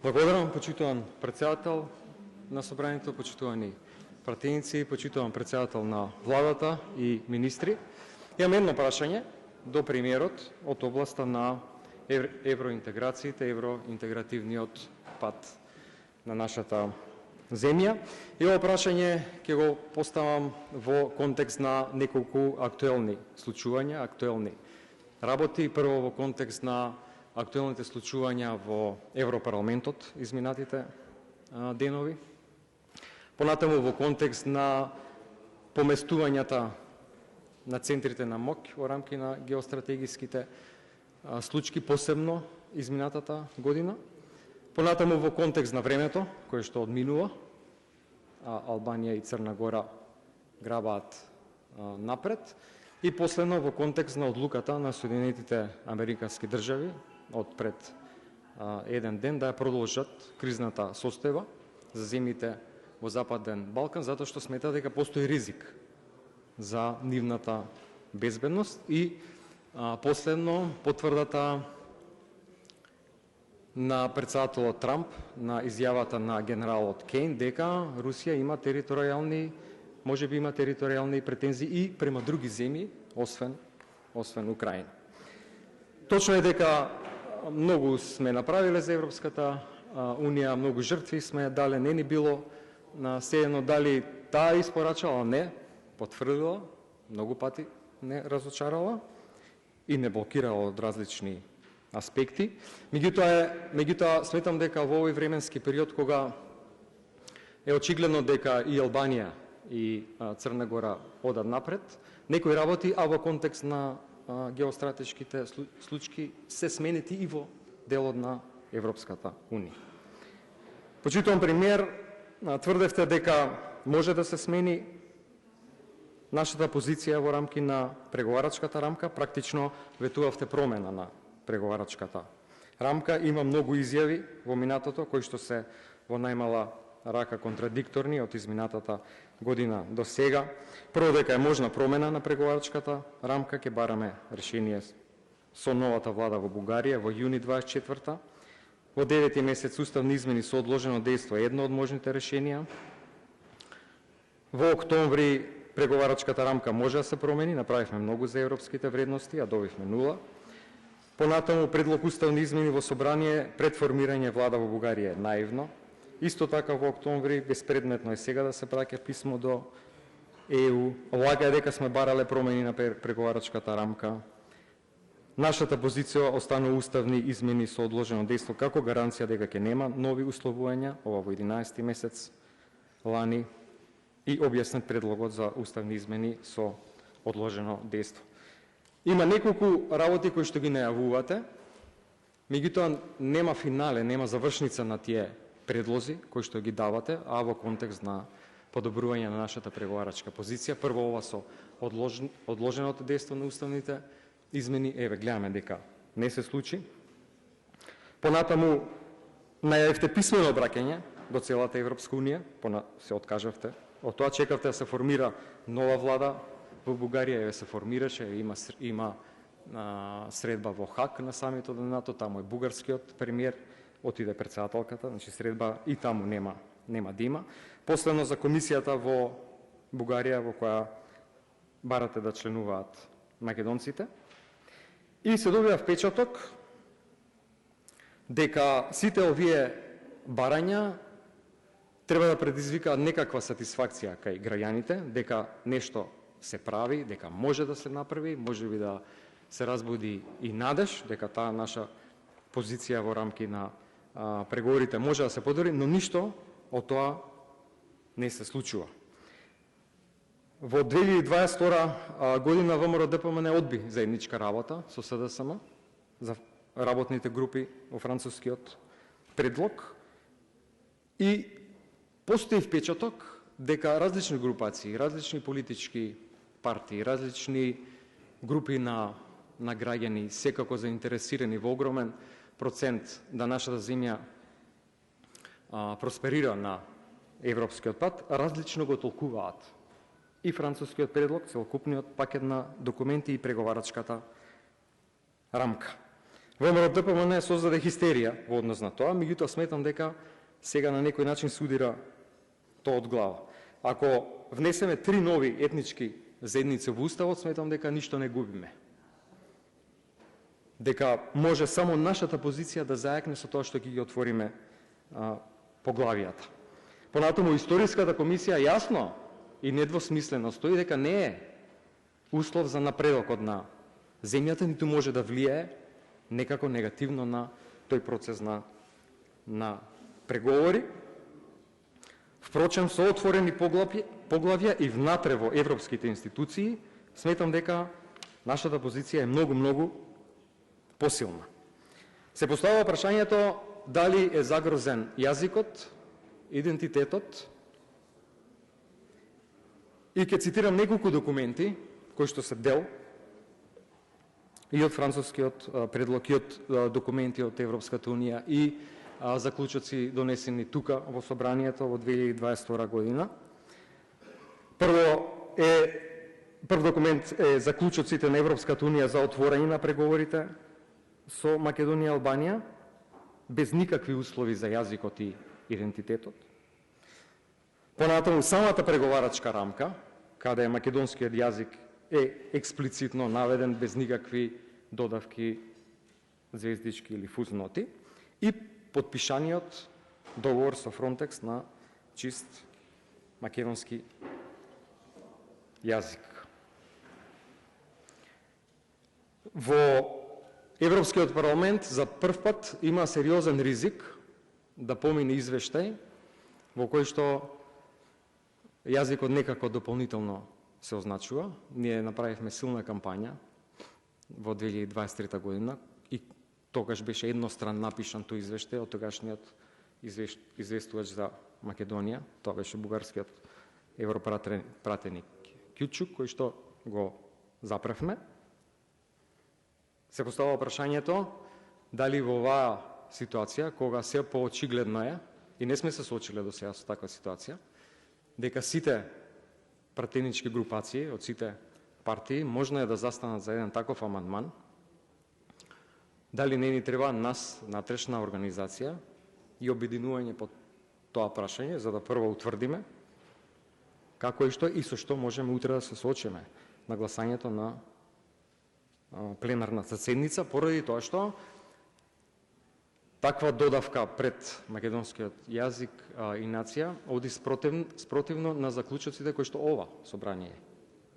Благодарам, почитуван председател на собранието, почитувани пратеници, почитуван председател на владата и министри. Имам едно прашање до премиерот од областа на евроинтеграциите, евроинтегративниот пат на нашата земја. И ово прашање ќе го поставам во контекст на неколку актуелни случувања, актуелни работи. Прво во контекст на актуелните случувања во Европарламентот изминатите денови. Понатаму во контекст на поместувањата на центрите на моќ во рамки на геостратегиските случаи, посебно изминатата година. Понатаму во контекст на времето, кое што одминува, Албанија и Црна Гора грабаат напред. И последно во контекст на одлуката на Соединетите Американски држави од пред еден ден да ја продолжат кризната состојба за земјите во Западен Балкан, затоа што смета дека постои ризик за нивната безбедност. И последно потврдата на председателот Трамп на изјавата на генералот Кейн дека Русија има територијални, можеби има територијални претензии и према други земји, освен Украина. Точно е дека многу сме направиле за Европската Унија, многу жртви сме дале, не ни било на седено дали таа испорачала, не, потврдила, многу пати не разочарала и не блокирала од различни аспекти. Меѓутоа сметам дека во овој временски период кога е очигледно дека и Албанија и Црна Гора одат напред, некои работи, а во контекст на геостратешките случаи се сменети и во делот на Европската Унија. Почитуван премиер, тврдевте дека може да се смени нашата позиција во рамки на преговарачката рамка, практично ветувавте промена на преговарачката рамка. Има многу изјави во минатото кои што се во најмала рака контрадикторни од изминатата година до сега. Прво дека е можна промена на преговарачката рамка, ќе бараме решение со новата влада во Бугарија во јуни 24-та. Во 9 месец уставни измени со одложено дејство е едно од можните решенија. Во октомври преговарачката рамка може да се промени, направивме многу за европските вредности, а добивме нула. Понатаму предлог уставни измени во собрание пред формирање влада во Бугарија е наивно. Исто така во октомври безпредметно е сега да се праќа писмо до ЕУ. Лага е дека сме барале промени на преговарачката рамка. Нашата позиција останува уставни измени со одложено дејство како гаранција дека ќе нема нови условувања, ова во 11 месец лани, и објаснет предлогот за уставни измени со одложено дејство. Има неколку работи кои што ги најавувате, меѓутоа нема финале, нема завршница на тие предлози кои што ги давате, а во контекст на подобрување на нашата преговарачка позиција. Прво ова со одложеното дејство на уставните измени, еве гледаме дека не се случи. Понатаму најавивте писмено обраќање до целата Европска Унија, се откажавте. Од тоа чекавте да се формира нова влада во Бугарија, еве се формираше, има средба во Хаг на самитот на НАТО, таму е бугарскиот премиер, отиде председателката, значи средба и таму нема да има. Последно за комисијата во Бугарија во која барате да членуваат македонците. И се добива впечаток дека сите овие барања треба да предизвикаат некаква сатисфакција кај граѓаните, дека нешто се прави, дека може да се направи, може би да се разбуди и надеж, дека таа наша позиција во рамки на преговорите може да се подобри, но ништо од тоа не се случува. Во 2022 година ВМРО ДПМН одби заедничка работа со СДСМ за работните групи во францускиот предлог и постои впечаток дека различни групации, различни политички партии, различни групи на граѓани, секако заинтересирани во огромен процент да нашата земја просперира на европскиот пат, различно го толкуваат и францускиот предлог, целокупниот пакет на документи и преговарачката рамка. ВМРО ДПМН создаде хистерија во однос на тоа, меѓутоа сметам дека сега на некој начин судира тоа од глава. Ако внесеме 3 нови етнички заедници во Уставот, сметам дека ништо не губиме. Дека може само нашата позиција да зајакне со тоа што ќе ги отвориме поглавијата. Понатаму, Историската комисија јасно и недвосмислено стои дека не е услов за напредокот на земјата, ниту може да влијае некако негативно на тој процес на преговори. Впрочем, со отворени поглавја и внатре во европските институции, сметам дека нашата позиција е многу посилна. Се поставува прашањето дали е загрозен јазикот, идентитетот, и ќе цитирам неколку документи кои што се дел и од францускиот предлог, и од документи од Европската унија, и заклучоци донесени тука во собранието во 2022 година. Прв документ е заклучоците на Европската унија за отворање на преговорите со Македонија и Албанија, без никакви услови за јазикот и идентитетот. Понатаму, самата преговарачка рамка, каде македонскиот јазик е експлицитно наведен без никакви додавки, звездички или фузноти, и подпишаниот договор со Фронтекс на чист македонски јазик. Во Европскиот парламент за прв пат има сериозен ризик да помине извештај во кој што јазикот некако дополнително се означува. Ние направивме силна кампања во 2023 година и тогаш беше едностран напишан тој извештај од тогашниот известувач за Македонија. Тоа беше бугарскиот европратеник Кјучук, кој што го запревме. Се поставува прашањето дали во оваа ситуација, кога се поочигледно е, и не сме се соочиле до сега со таква ситуација, дека сите пратенички групации од сите партии можно е да застанат за еден таков амандман, дали не ни треба нас, натрешна организација и обединување по тоа прашање, за да прво утврдиме како и што и со што можеме утре да се соочиме на гласањето на пленарната седница, поради тоа што таква додавка пред македонскиот јазик и нација оди спротивно на заклучоците кои што ова собрание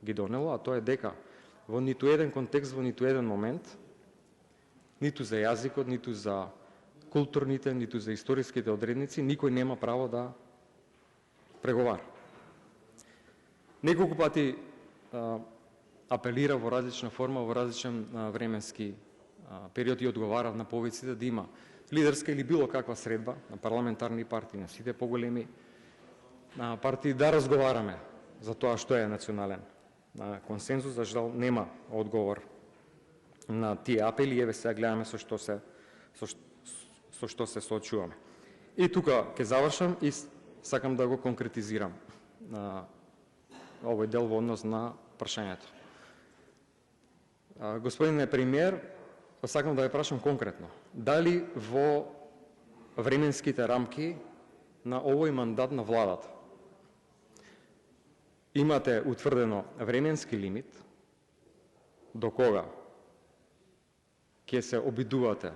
ги донело, а тоа е дека во ниту еден контекст, во ниту еден момент, ниту за јазикот, ниту за културните, ниту за историските одредници, никој нема право да преговара. Неколку пати апелира во различна форма, во различен временски период и одговара на повиците да има лидерска или било каква средба на парламентарни партии, на сите поголеми партии, да разговараме за тоа што е национален консензус. За жал нема одговор на тие апели, еве сега гледаме со што се соочуваме. И тука ќе завршам и сакам да го конкретизирам овој дел во однос на прашањето. Господине премиер, сакам да ве прашам конкретно, дали во временските рамки на овој мандат на владата имате утврдено временски лимит до кога ќе се обидувате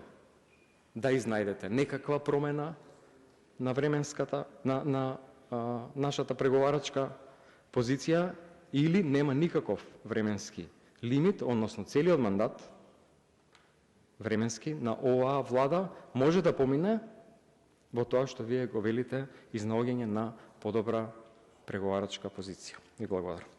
да изнајдете некаква промена на временската, на нашата преговарачка позиција, или нема никаков временски лимит, односно целиот мандат временски на оваа влада може да помине во тоа што вие го велите изнаоѓање на подобра преговарачка позиција. И благодарам.